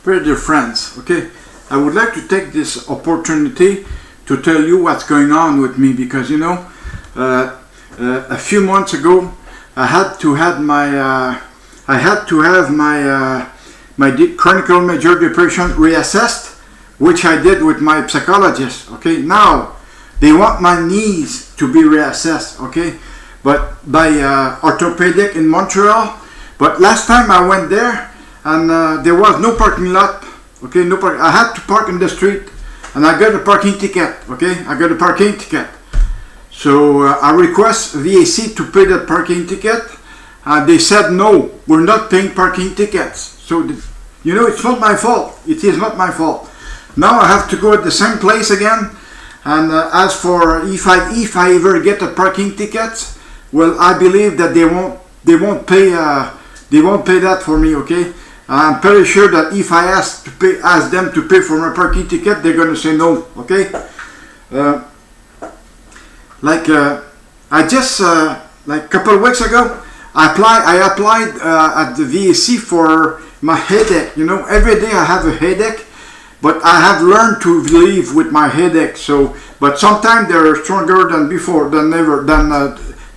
Very dear friends, okay, I would like to take this opportunity to tell you what's going on with me, because a few months ago I had to have my chronic major depression reassessed, which I did with my psychologist. Okay, now they want my knees to be reassessed. Okay, but by orthopedic in Montreal. But last time I went there, and there was no parking lot. Okay, no park. I had to park in the street, and I got a parking ticket. Okay, I got a parking ticket. So I request VAC to pay that parking ticket. They said no, we're not paying parking tickets. So it's not my fault. It is not my fault. Now I have to go at the same place again. And as for if I ever get a parking ticket, well, I believe that they won't pay that for me. Okay, I'm pretty sure that if I ask them to pay for my parking ticket, they're gonna say no. Okay, I just like a couple of weeks ago, I applied at the VAC for my headache. Every day I have a headache, but I have learned to live with my headache. So, but sometimes they're stronger than before,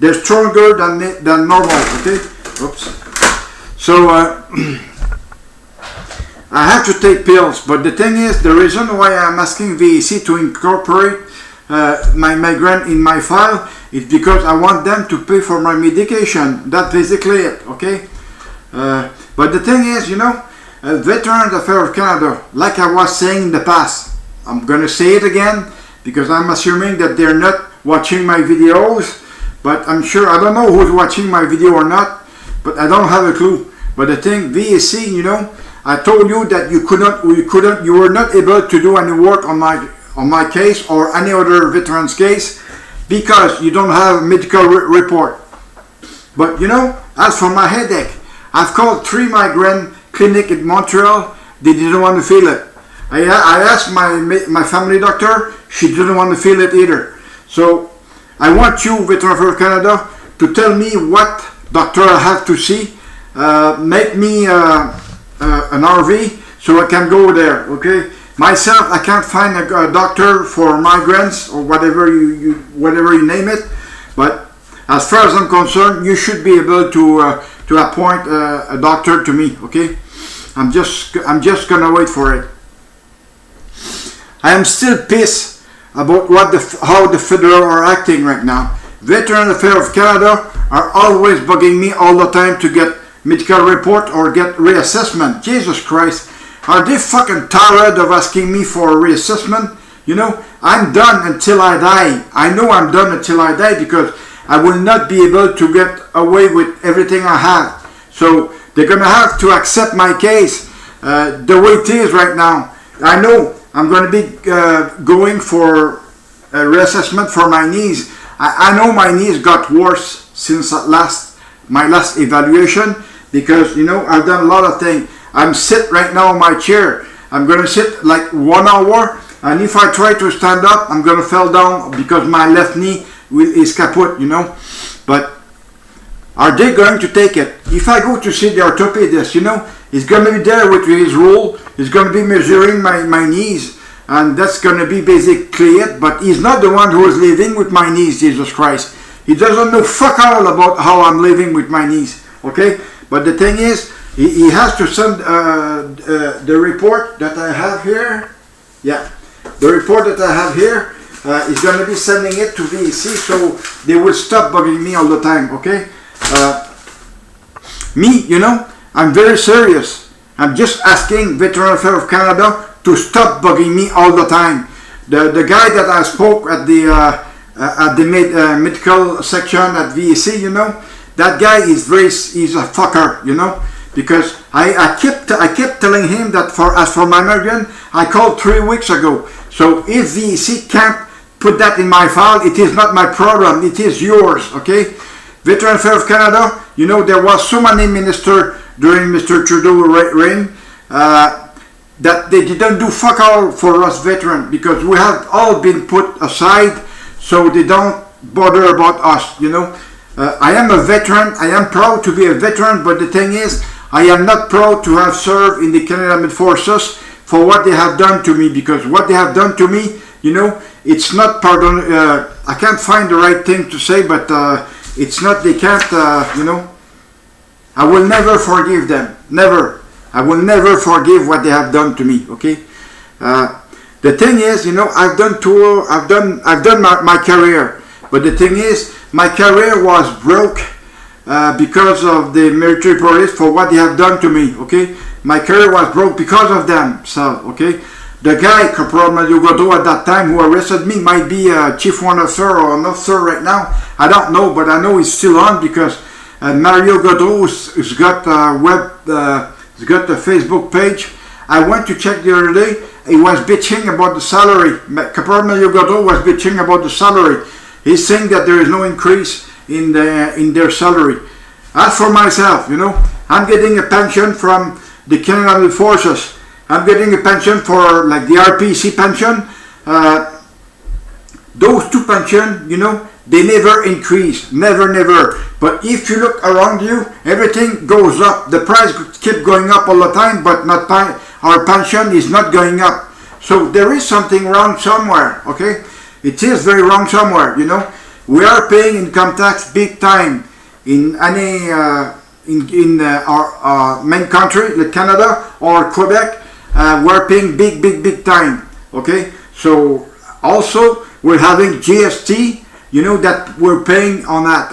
they're stronger than normal. Okay, oops. So I have to take pills, but the thing is, the reason why I'm asking VAC to incorporate my migraine in my file is because I want them to pay for my medication. That's basically it. Okay, but the thing is, Veterans Affairs of Canada, like I was saying in the past, I'm gonna say it again because I'm assuming that they're not watching my videos, but I'm sure, I don't know who's watching my video or not, but I don't have a clue. But the thing, VAC, I told you that you were not able to do any work on my case or any other veteran's case because you don't have a medical report. But as for my headache, I've called 3 migraine clinic in Montreal. They didn't want to feel it. I asked my family doctor. She didn't want to feel it either. So I want you, Veterans Affairs of Canada, to tell me what doctor I have to see. Make me an RV so I can go there. Okay. Myself, I can't find a doctor for migraines or whatever you name it. But as far as I'm concerned, you should be able to appoint a doctor to me. Okay. I'm just gonna wait for it. I am still pissed about how the federal are acting right now. Veterans Affairs of Canada are always bugging me all the time to get medical report or get reassessment. Jesus Christ, are they fucking tired of asking me for a reassessment? I'm done until I die. I know I'm done until I die because I will not be able to get away with everything I have. So they're gonna have to accept my case the way it is right now. I know I'm gonna be going for a reassessment for my knees. I know my knees got worse since my last evaluation because I've done a lot of things. I'm sit right now in my chair. I'm gonna sit like 1 hour, and if I try to stand up, I'm gonna fall down because my left knee is kaput. But are they going to take it? If I go to see the orthopedist, he's gonna be there with his rule. He's gonna be measuring my knees. And that's going to be basically it. But he's not the one who is living with my knees, Jesus Christ. He doesn't know fuck all about how I'm living with my knees. Okay? But the thing is, he has to send the report that I have here. Yeah. The report that I have here, he's going to be sending it to VAC so they will stop bugging me all the time. Okay? I'm very serious. I'm just asking Veterans Affairs of Canada to stop bugging me all the time. The guy that I spoke at the medical section at VAC, that guy he's a fucker, because I kept telling him that as for my migraine, I called 3 weeks ago. So if VAC can't put that in my file, it is not my problem, it is yours. Okay, Veterans Affairs of Canada, there was so many ministers during Mr. Trudeau's reign that they didn't do fuck all for us veterans because we have all been put aside, so they don't bother about us. I am a veteran. I am proud to be a veteran, but the thing is, I am not proud to have served in the Canadian Armed Forces for what they have done to me, because what they have done to me, you know, it's not pardon. I can't find the right thing to say, but it's not. They can't. You know, I will never forgive them. Never. I will never forgive what they have done to me. Okay. The thing is, you know, I've done my career, but the thing is, my career was broke because of the military police for what they have done to me. Okay, my career was broke because of them. So, okay, the guy Corporal Mario Godreau at that time who arrested me might be a chief one officer or an officer right now. I don't know, but I know he's still on because Mario Godreau has got he's got a Facebook page. I went to check the other day. He was bitching about the salary. Corporal Mario Godreau was bitching about the salary. He's saying that there is no increase in their salary. As for myself, you know, I'm getting a pension from the Canadian Armed Forces. I'm getting a pension for like the RPC pension. Those two pensions, you know, they never increase, never. But if you look around you, everything goes up. The price keeps going up all the time, but not our pension is not going up. So there is something wrong somewhere, okay? It is very wrong somewhere, you know. We are paying income tax big time in any in our main country, like Canada or Quebec. We're paying big time, okay? So also we're having GST, you know, that we're paying on that.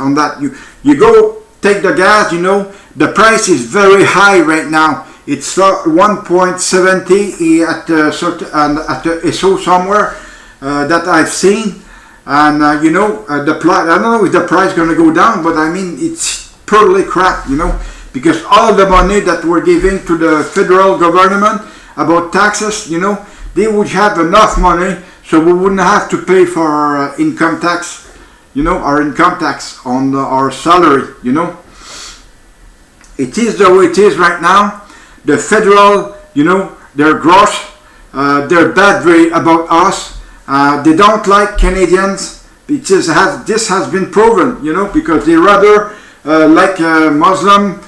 You go take the gas, you know, the price is very high right now. It's 1.70 at the ESSO somewhere that I've seen, and you know, the price. I don't know if the price is going to go down, but I mean it's totally crap, you know, because all the money that we're giving to the federal government about taxes, you know, they would have enough money, so we wouldn't have to pay for our income tax, you know, our income tax on our salary, you know. It is the way it is right now. The federal, you know, they're gross, they're bad way about us. They don't like Canadians. This has been proven, you know, because they rather like Muslim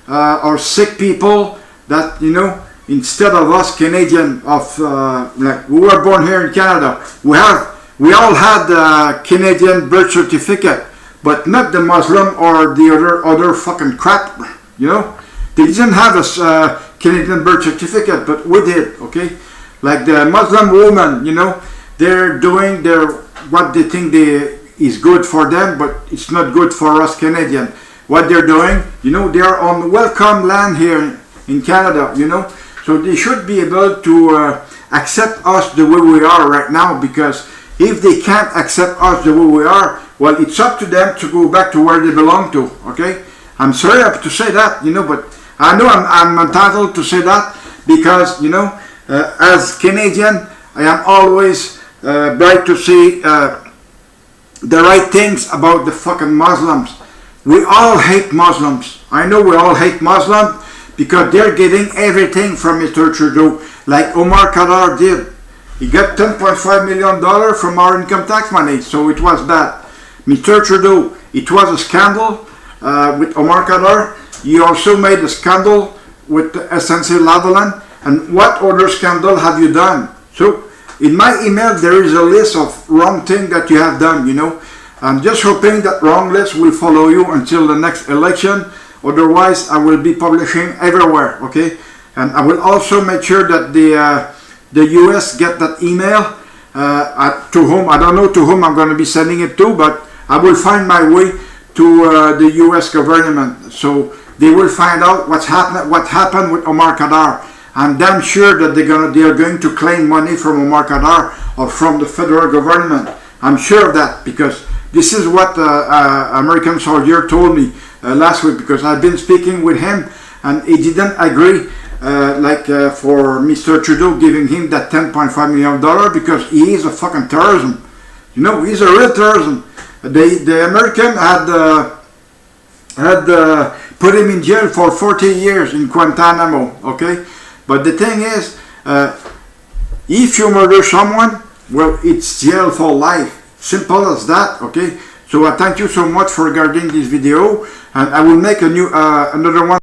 or Sikh people that, you know, instead of us Canadian, like we were born here in Canada, we all had Canadian birth certificate, but not the Muslim or the other fucking crap, you know. They didn't have a Canadian birth certificate, but we did, okay? Like the Muslim woman, you know, they're doing what they think is good for them, but it's not good for us Canadian. What they're doing, you know, they're on welcome land here in Canada, you know, so they should be able to accept us the way we are right now, because if they can't accept us the way we are, well, it's up to them to go back to where they belong to, okay? I'm sorry to say that, you know, but I know I'm entitled to say that because, you know, as Canadian, I am always bright to say the right things about the fucking Muslims. We all hate Muslims. I know we all hate Muslims because they're getting everything from Mr. Trudeau, like Omar Khadr did. He got $10.5 million from our income tax money, so it was bad. Mr. Trudeau, it was a scandal with Omar Khadr. He also made a scandal with SNC-Lavalin. And what other scandal have you done? So in my email there is a list of wrong things that you have done, you know. I'm just hoping that wrong list will follow you until the next election. Otherwise I will be publishing everywhere, okay? And I will also make sure that the US get that email to whom, I don't know to whom I'm going to be sending it to, but I will find my way to the US government. So they will find out what happened with Omar Khadr. I'm damn sure that they are going to claim money from Omar Khadr or from the federal government. I'm sure of that, because this is what American soldier told me last week, because I've been speaking with him and he didn't agree for Mr. Trudeau giving him that $10.5 million because he is a fucking terrorism. You know, he's a real terrorism. The American had put him in jail for 40 years in Guantanamo, okay? But the thing is, if you murder someone, well, it's jail for life. Simple as that, okay? So I thank you so much for regarding this video, and I will make another one